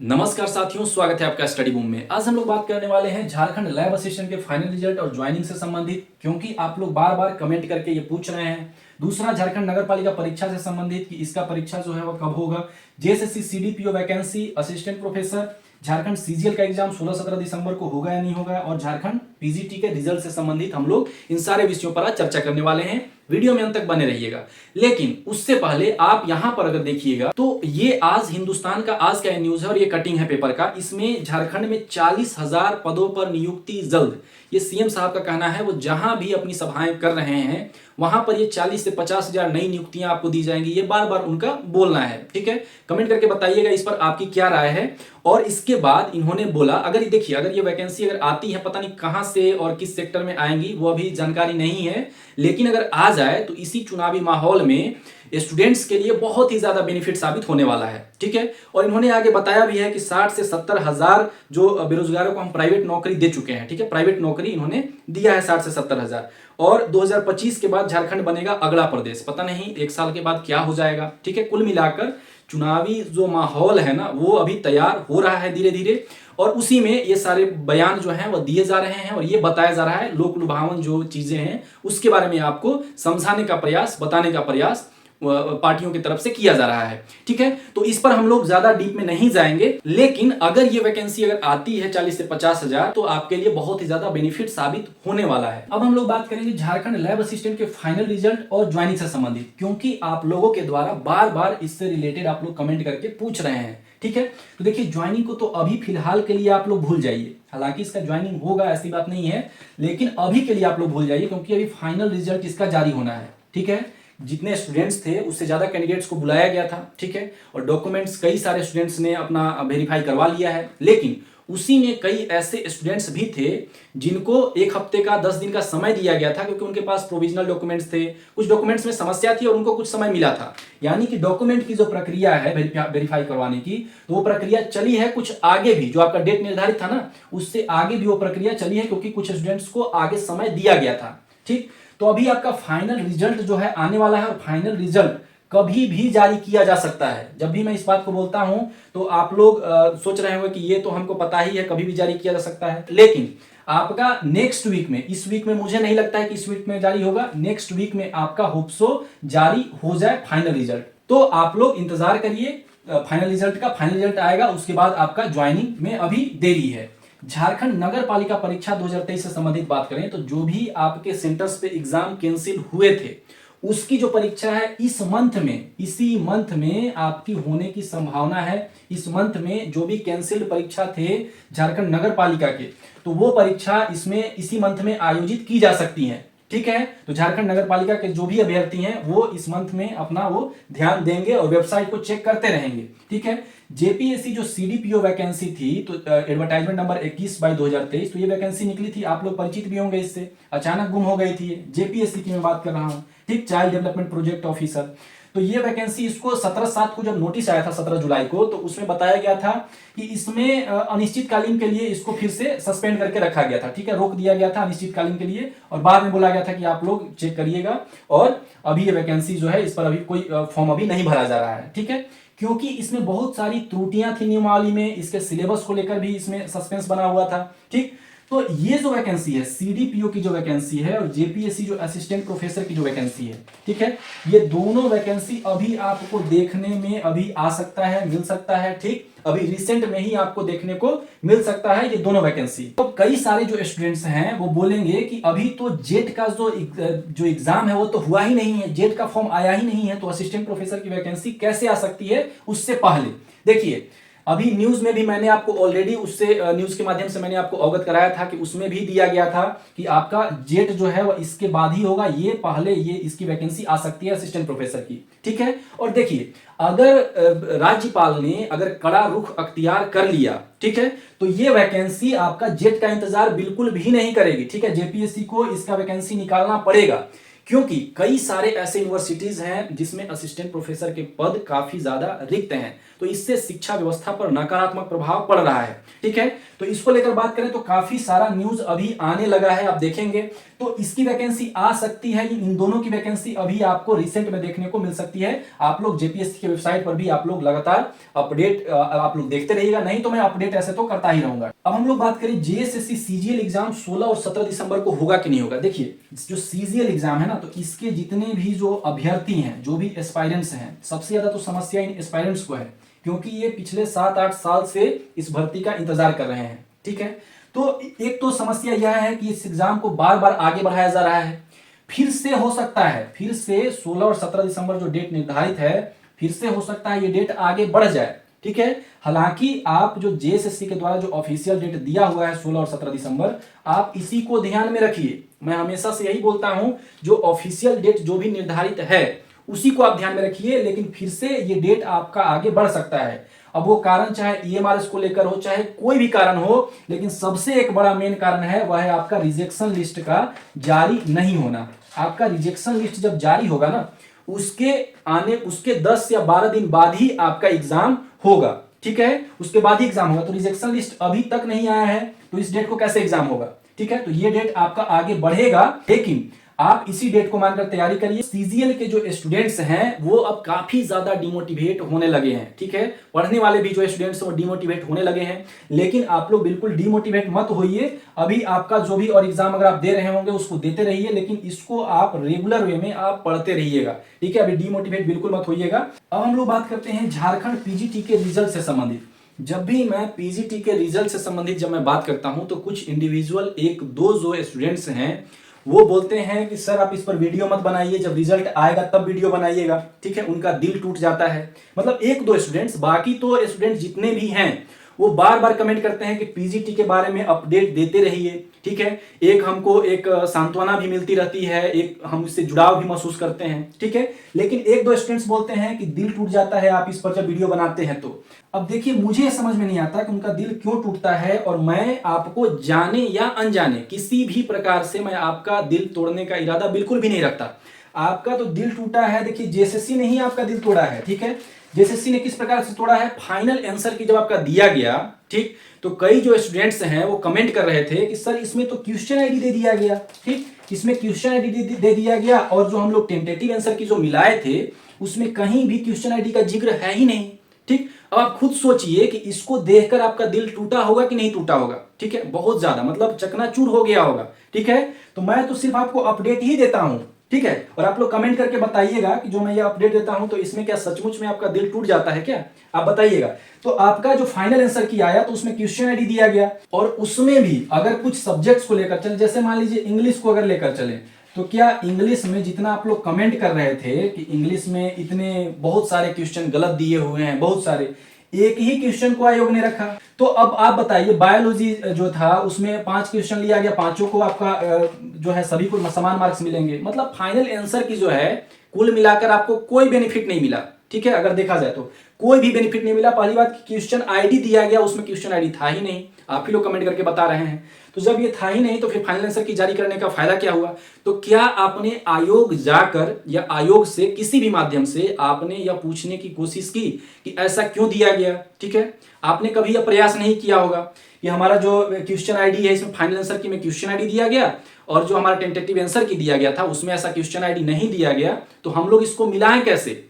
नमस्कार साथियों, स्वागत है आपका स्टडी बूम में। आज हम लोग बात करने वाले हैं झारखंड लैब असिस्टेंट के फाइनल रिजल्ट और ज्वाइनिंग से संबंधित, क्योंकि आप लोग बार बार कमेंट करके ये पूछ रहे हैं। दूसरा, झारखंड नगर पालिका परीक्षा से संबंधित कि इसका परीक्षा जो है वो कब होगा। JSSC CDPO vacancy assistant professor, Jharkhand CGL का एग्जाम 16-17 दिसंबर को होगा या नहीं होगा, और झारखंड पीजीटी के रिजल्ट से संबंधित हम लोग इन सारे विषयों पर आज चर्चा करने वाले हैं। वीडियो में अंत तक बने रहिएगा। लेकिन उससे पहले आप यहां पर अगर देखिएगा तो ये आज हिंदुस्तान का आज का न्यूज है और ये कटिंग है पेपर का। इसमें झारखंड में 40,000 पदों पर नियुक्ति जल्द, ये सीएम साहब का कहना है। वो जहां भी अपनी सभाएं कर रहे हैं वहां पर ये 40 से 50,000 नई नियुक्तियां आपको दी जाएंगी, ये बार बार उनका बोलना है। ठीक है, कमेंट करके बताइएगा इस पर आपकी क्या राय है। और इसके बाद इन्होंने बोला, अगर देखिए अगर ये वैकेंसी अगर आती है, पता नहीं कहां से और किस सेक्टर में आएंगी वो अभी जानकारी नहीं है, लेकिन अगर आ जाए तो इसी चुनावी माहौल में स्टूडेंट्स के लिए बहुत ही ज्यादा बेनिफिट साबित होने वाला है। ठीक है, और इन्होंने आगे बताया भी है कि 60 से 70 हजार जो बेरोजगारों को हम प्राइवेट नौकरी दे चुके हैं। ठीक है, प्राइवेट नौकरी इन्होंने दिया है 60 से 70 हजार। और 2025 के बाद झारखंड बनेगा अगला प्रदेश, पता नहीं एक साल के बाद क्या हो जाएगा। ठीक है, कुल मिलाकर चुनावी जो माहौल है ना वो अभी तैयार हो रहा है धीरे धीरे, और उसी में ये सारे बयान जो हैं वो दिए जा रहे हैं और ये बताया जा रहा है, लोक लुभावन जो चीजें हैं उसके बारे में आपको समझाने का प्रयास, बताने का प्रयास पार्टियों की तरफ से किया जा रहा है। ठीक है, तो इस पर हम लोग ज्यादा डीप में नहीं जाएंगे, लेकिन अगर ये वैकेंसी अगर आती है 40 से 50 हजार तो आपके लिए बहुत ही ज्यादा बेनिफिट साबित होने वाला है। अब हम लोग बात करेंगे झारखंड लैब असिस्टेंट के फाइनल रिजल्ट और ज्वाइनिंग से संबंधित, क्योंकि आप लोगों के द्वारा बार बार इससे रिलेटेड आप लोग कमेंट करके पूछ रहे हैं। ठीक है, तो देखिए ज्वाइनिंग को तो अभी फिलहाल के लिए आप लोग भूल जाइए, हालांकि इसका ज्वाइनिंग होगा ऐसी बात नहीं है, लेकिन अभी के लिए आप लोग भूल जाइए, क्योंकि अभी फाइनल रिजल्ट इसका जारी होना है। ठीक है, जितने स्टूडेंट्स थे उससे ज्यादा कैंडिडेट्स को बुलाया गया था। ठीक है, और डॉक्यूमेंट्स कई सारे स्टूडेंट्स ने अपना वेरीफाई करवा लिया है, लेकिन उसी में कई ऐसे स्टूडेंट्स भी थे जिनको एक हफ्ते का 10 दिन का समय दिया गया था, क्योंकि उनके पास प्रोविजनल डॉक्यूमेंट्स थे, कुछ डॉक्यूमेंट्स में समस्या थी और उनको कुछ समय मिला था। यानी कि डॉक्यूमेंट की जो प्रक्रिया है वेरीफाई करवाने की, तो वो प्रक्रिया चली है कुछ आगे भी, जो आपका डेट निर्धारित था ना उससे आगे भी वो प्रक्रिया चली है, क्योंकि कुछ स्टूडेंट्स को आगे समय दिया गया था। ठीक, तो अभी आपका फाइनल रिजल्ट जो है आने वाला है, और फाइनल रिजल्ट कभी भी जारी किया जा सकता है। जब भी मैं इस बात को बोलता हूं तो आप लोग सोच रहे होंगे कि ये तो हमको पता ही है, कभी भी जारी किया जा सकता है, लेकिन आपका नेक्स्ट वीक में, इस वीक में मुझे नहीं लगता है कि इस वीक में जारी होगा, नेक्स्ट वीक में आपका होप्सो जारी हो जाए फाइनल रिजल्ट। तो आप लोग इंतजार करिए फाइनल रिजल्ट का। फाइनल रिजल्ट आएगा उसके बाद आपका ज्वाइनिंग में अभी देरी है। झारखंड नगर पालिका परीक्षा 2023 से संबंधित बात करें तो जो भी आपके सेंटर्स पे एग्जाम कैंसिल हुए थे उसकी जो परीक्षा है इस मंथ में, इसी मंथ में आपकी होने की संभावना है। इस मंथ में जो भी कैंसिल्ड परीक्षा थे झारखंड नगर पालिका के, तो वो परीक्षा इसमें इसी मंथ में आयोजित की जा सकती है। ठीक है, तो झारखंड नगर पालिका के जो भी अभ्यर्थी हैं वो इस मंथ में अपना वो ध्यान देंगे और वेबसाइट को चेक करते रहेंगे। ठीक है, जेपीएससी जो सीडीपीओ वैकेंसी थी, तो एडवर्टाइजमेंट नंबर 21/2023, तो ये वैकेंसी निकली थी, आप लोग परिचित भी होंगे इससे, अचानक गुम हो गई थी। जेपीएससी की मैं बात कर रहा हूं। ठीक, चाइल्ड डेवलपमेंट प्रोजेक्ट ऑफिसर, तो ये वैकेंसी इसको 17/7 को जब नोटिस आया था 17 जुलाई को, तो उसमें बताया गया था कि इसमें अनिश्चितकालीन के लिए इसको फिर से सस्पेंड करके रखा गया था। ठीक है, रोक दिया गया था अनिश्चितकालीन के लिए, और बाद में बोला गया था कि आप लोग चेक करिएगा, और अभी ये वैकेंसी जो है इस पर अभी कोई फॉर्म अभी नहीं भरा जा रहा है। ठीक है, क्योंकि इसमें बहुत सारी त्रुटियां थी नियमावली में, इसके सिलेबस को लेकर भी इसमें सस्पेंस बना हुआ था। ठीक, तो ये जो वैकेंसी है सीडीपीओ की जो वैकेंसी है और जेपीएससी जो असिस्टेंट प्रोफेसर की जो वैकेंसी है, ठीक है, ये दोनों वैकेंसी अभी आपको देखने में अभी आ सकता है, मिल सकता है। ठीक, अभी रिसेंट में ही आपको देखने को मिल सकता है ये दोनों वैकेंसी। तो कई सारे जो स्टूडेंट्स हैं वो बोलेंगे कि अभी तो जेट का जो एग्जाम है वो तो हुआ ही नहीं है, जेट का फॉर्म आया ही नहीं है, तो असिस्टेंट प्रोफेसर की वैकेंसी कैसे आ सकती है उससे पहले। देखिए अभी न्यूज में भी मैंने आपको ऑलरेडी उससे न्यूज के माध्यम से मैंने आपको अवगत कराया था कि उसमें भी दिया गया था कि आपका जेट जो है वो इसके बाद ही होगा, ये पहले ये इसकी वैकेंसी आ सकती है असिस्टेंट प्रोफेसर की। ठीक है, और देखिए अगर राज्यपाल ने अगर कड़ा रुख अख्तियार कर लिया, ठीक है, तो ये वैकेंसी आपका जेट का इंतजार बिल्कुल भी नहीं करेगी। ठीक है, जेपीएससी को इसका वैकेंसी निकालना पड़ेगा, क्योंकि कई सारे ऐसे यूनिवर्सिटीज हैं जिसमें असिस्टेंट प्रोफेसर के पद काफी ज्यादा रिक्त हैं, तो इससे शिक्षा व्यवस्था पर नकारात्मक प्रभाव पड़ रहा है। ठीक है, तो इसको लेकर बात करें तो काफी सारा न्यूज अभी आने लगा है, आप देखेंगे तो इसकी वैकेंसी आ सकती है। इन दोनों की वैकेंसी अभी आपको रिसेंट में देखने को मिल सकती है। आप लोग जेपीएससी की वेबसाइट पर भी आप लोग लगातार अपडेट आप लोग देखते रहिएगा, नहीं तो मैं अपडेट ऐसे तो करता ही रहूंगा। अब हम लोग बात करें जेएसएससी सीजीएल एग्जाम 16 और 17 दिसंबर को होगा कि नहीं होगा। देखिए जो सीजीएल एग्जाम है ना, तो इसके जितने भी जो अभ्यर्थी हैं, जो भी एस्पायरेंट्स हैं, सबसे ज्यादा तो समस्या इन एस्पायरेंट्स को है, क्योंकि ये पिछले 7-8 साल से इस भर्ती का इंतजार कर रहे हैं। ठीक है, तो एक तो समस्या यह है कि इस एग्जाम को बार बार आगे बढ़ाया जा रहा है। फिर से हो सकता है, फिर से 16 और 17 दिसंबर जो डेट निर्धारित है, फिर से हो सकता है ये डेट आगे बढ़ जाए। ठीक है, हालांकि आप जो जेएसएससी के द्वारा जो ऑफिशियल डेट दिया हुआ है 16 और 17 दिसंबर, आप इसी को ध्यान में रखिए। मैं हमेशा से यही बोलता हूं, जो ऑफिशियल डेट जो भी निर्धारित है उसी को आप ध्यान में रखिए, लेकिन फिर से ये डेट आपका आगे बढ़ सकता है। अब वो कारण चाहे ईएमआरएस को लेकर हो, चाहे कोई भी कारण हो, लेकिन सबसे एक बड़ा मेन कारण है वह है आपका रिजेक्शन लिस्ट का जारी नहीं होना। आपका रिजेक्शन लिस्ट जब जारी होगा ना, उसके 10 या 12 दिन बाद ही आपका एग्जाम होगा। ठीक है, उसके बाद ही एग्जाम होगा। तो रिजेक्शन लिस्ट अभी तक नहीं आया है, तो इस डेट को कैसे एग्जाम होगा। ठीक है, तो ये डेट आपका आगे बढ़ेगा, लेकिन आप इसी डेट को मानकर तैयारी करिए। सीजीएल के जो स्टूडेंट्स हैं वो अब काफी ज्यादा डिमोटिवेट होने लगे हैं। ठीक है, पढ़ने वाले भी जो स्टूडेंट्स हैं वो डिमोटिवेट होने लगे हैं, लेकिन आप लोग बिल्कुल डिमोटिवेट मत होइए। अभी आपका जो भी और एग्जाम अगर आप दे रहे होंगे उसको देते रहिए, लेकिन इसको आप रेगुलर वे में आप पढ़ते रहिएगा। ठीक है, अभी डिमोटिवेट बिल्कुल मत होइएगा। अब हम लोग बात करते हैं झारखंड पीजीटी के रिजल्ट से संबंधित। जब भी मैं पीजीटी के रिजल्ट से संबंधित जब मैं बात करता हूं, तो कुछ इंडिविजुअल एक दो जो स्टूडेंट्स हैं वो बोलते हैं कि सर आप इस पर वीडियो मत बनाइए, जब रिजल्ट आएगा तब वीडियो बनाइएगा। ठीक है, उनका दिल टूट जाता है। मतलब एक दो स्टूडेंट्स, बाकी तो स्टूडेंट्स जितने भी हैं वो बार बार कमेंट करते हैं कि पीजीटी के बारे में अपडेट देते रहिए। ठीक है, एक हमको एक सांत्वना भी मिलती रहती है, एक हम इससे जुड़ाव भी महसूस करते हैं। ठीक है, लेकिन एक दो स्टूडेंट्स बोलते हैं कि दिल टूट जाता है आप इस पर जब वीडियो बनाते हैं तो। अब देखिए, मुझे समझ में नहीं आता कि उनका दिल क्यों टूटता है, और मैं आपको जाने या अनजाने किसी भी प्रकार से मैं आपका दिल तोड़ने का इरादा बिल्कुल भी नहीं रखता। आपका तो दिल टूटा है, देखिए जेएसएससी ने ही आपका दिल तोड़ा है। ठीक है, जेएसएससी ने किस प्रकार से तोड़ा है, फाइनल आंसर की जब आपका दिया गया, ठीक, तो कई जो स्टूडेंट्स हैं वो कमेंट कर रहे थे कि सर इसमें तो क्वेश्चन आईडी दे दिया गया। ठीक, इसमें क्वेश्चन आईडी दे दिया गया, और जो हम लोग टेंटेटिव आंसर की जो मिलाए थे उसमें कहीं भी क्वेश्चन आईडी का जिक्र है ही नहीं। ठीक, अब आप खुद सोचिए कि इसको देखकर आपका दिल टूटा होगा कि नहीं टूटा होगा। ठीक है, बहुत ज्यादा, मतलब चकनाचूर हो गया होगा। ठीक है, तो मैं तो सिर्फ आपको अपडेट ही देता हूं। ठीक है, और आप लोग कमेंट करके बताइएगा कि जो मैं ये अपडेट देता हूं तो इसमें क्या सचमुच में आपका दिल टूट जाता है क्या, आप बताइएगा। तो आपका जो फाइनल आंसर की आया तो उसमें क्वेश्चन आईडी दिया गया, और उसमें भी अगर कुछ सब्जेक्ट्स को लेकर चले, जैसे मान लीजिए इंग्लिश को अगर लेकर चले, तो क्या इंग्लिश में जितना आप लोग कमेंट कर रहे थे कि इंग्लिश में इतने बहुत सारे क्वेश्चन गलत दिए हुए हैं, बहुत सारे, एक ही क्वेश्चन को आयोग ने रखा। तो अब आप बताइए, बायोलॉजी जो था उसमें 5 क्वेश्चन लिया गया, पांचों को आपका जो है सभी को समान मार्क्स मिलेंगे। मतलब फाइनल आंसर की जो है कुल मिलाकर आपको कोई बेनिफिट नहीं मिला। ठीक है, अगर देखा जाए तो कोई भी बेनिफिट नहीं मिला। पहली बात, क्वेश्चन आईडी दिया गया, उसमें क्वेश्चन आईडी था ही नहीं, आप ही लोग कमेंट करके बता रहे हैं। तो जब ये था ही नहीं तो फिर फाइनल आंसर की जारी करने का फायदा क्या हुआ। तो क्या आपने आयोग जाकर या आयोग से किसी भी माध्यम से आपने यह पूछने की कोशिश की कि ऐसा क्यों दिया गया। ठीक है, आपने कभी यह प्रयास नहीं किया होगा कि हमारा जो क्वेश्चन आईडी है इसमें फाइनल आंसर की में क्वेश्चन आईडी दिया गया, और जो हमारा टेंटेटिव आंसर की दिया गया था उसमें ऐसा क्वेश्चन आईडी नहीं दिया गया, तो हम लोग इसको मिलाएं कैसे।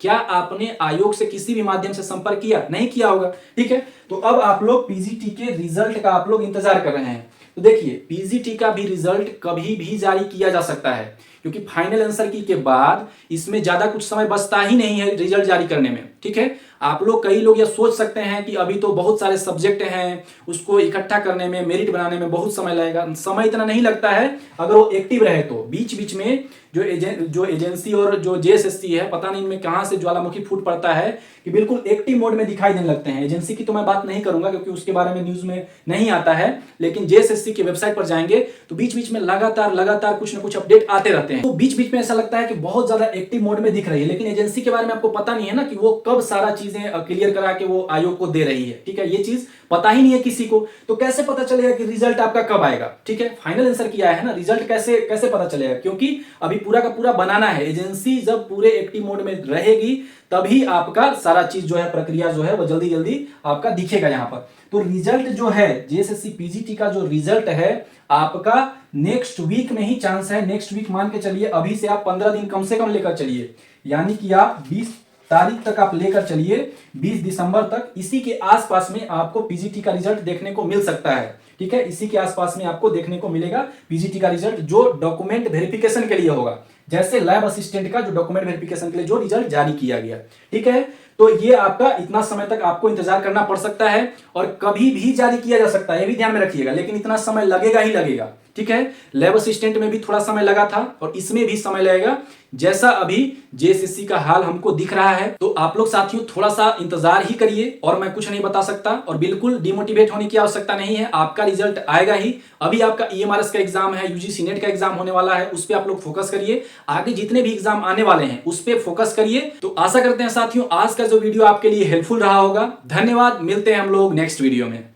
क्या आपने आयोग से किसी भी माध्यम से संपर्क किया, नहीं किया होगा। ठीक है, तो अब आप लोग पीजीटी के रिजल्ट का आप लोग इंतजार कर रहे हैं। तो देखिए, पीजीटी का भी रिजल्ट कभी भी जारी किया जा सकता है, क्योंकि फाइनल आंसर की के बाद इसमें ज्यादा कुछ समय बचता ही नहीं है रिजल्ट जारी करने में। ठीक है, आप लोग कई लोग ये सोच सकते हैं कि अभी तो बहुत सारे सब्जेक्ट हैं, उसको इकट्ठा करने में, मेरिट बनाने में बहुत समय लगेगा। समय इतना नहीं लगता है अगर वो एक्टिव रहे तो। बीच बीच में जो एजेंसी और जो जेएसएससी है, पता नहीं इनमें कहां से ज्वालामुखी फूट पड़ता है कि बिल्कुल एक्टिव मोड में दिखाई देने लगते हैं। एजेंसी की तो मैं बात नहीं करूंगा क्योंकि उसके बारे में न्यूज में नहीं आता है, लेकिन जेएसएससी की वेबसाइट पर जाएंगे तो बीच बीच में लगातार कुछ ना कुछ अपडेट आते रहते रहते हैं, तो बीच बीच में ऐसा लगता है कि बहुत ज्यादा एक्टिव मोड में दिख रही है, लेकिन एजेंसी के बारे में आपको पता नहीं है ना कि वो कब सारा चीजें क्लियर करा के वो आयोग को दे रही है। ठीक है, ये चीज पता ही नहीं है किसी को, तो कैसे पता चलेगा कि रिजल्ट आपका कब आएगा। ठीक है, फाइनल आंसर किया है ना, रिजल्ट कैसे कैसे पता चलेगा, क्योंकि अभी पूरा का पूरा बनाना है। एजेंसी जब पूरे एक्टिव मोड में रहेगी तभी आपका सारा चीज जो है, प्रक्रिया जो है वो जल्दी जल्दी आपका दिखेगा यहाँ पर। तो रिजल्ट जो है जेएसएससी पीजीटी का जो रिजल्ट है आपका नेक्स्ट वीक में ही चांस है। नेक्स्ट वीक मान के चलिए, अभी से आप 15 दिन कम से कम लेकर चलिए, यानी कि आप 20 तारीख तक आप लेकर चलिए, 20 दिसंबर तक, इसी के आसपास में आपको पीजीटी का रिजल्ट देखने को मिल सकता है। ठीक है, इसी के आसपास में आपको देखने को मिलेगा पीजीटी का रिजल्ट, जो डॉक्यूमेंट वेरिफिकेशन के लिए होगा, जैसे लैब असिस्टेंट का जो डॉक्यूमेंट वेरिफिकेशन के लिए जो रिजल्ट जारी किया गया। ठीक है, तो ये आपका इतना समय तक आपको इंतजार करना पड़ सकता है और कभी भी जारी किया जा सकता है, ये भी ध्यान में रखिएगा, लेकिन इतना समय लगेगा ही लगेगा। ठीक है, लैब असिस्टेंट में भी थोड़ा समय लगा था और इसमें भी समय लगेगा, जैसा अभी जेएसएससी का हाल हमको दिख रहा है। तो आप लोग साथियों थोड़ा सा इंतजार ही करिए, और मैं कुछ नहीं बता सकता, और बिल्कुल डिमोटिवेट होने की आवश्यकता नहीं है, आपका रिजल्ट आएगा ही। अभी आपका ईएमआरएस का एग्जाम है, यूजीसी नेट का एग्जाम होने वाला है, उस पर आप लोग फोकस करिए, आगे जितने भी एग्जाम आने वाले हैं उस पर फोकस करिए। तो आशा करते हैं साथियों आज का जो वीडियो आपके लिए हेल्पफुल रहा होगा। धन्यवाद, मिलते हैं हम लोग नेक्स्ट वीडियो में।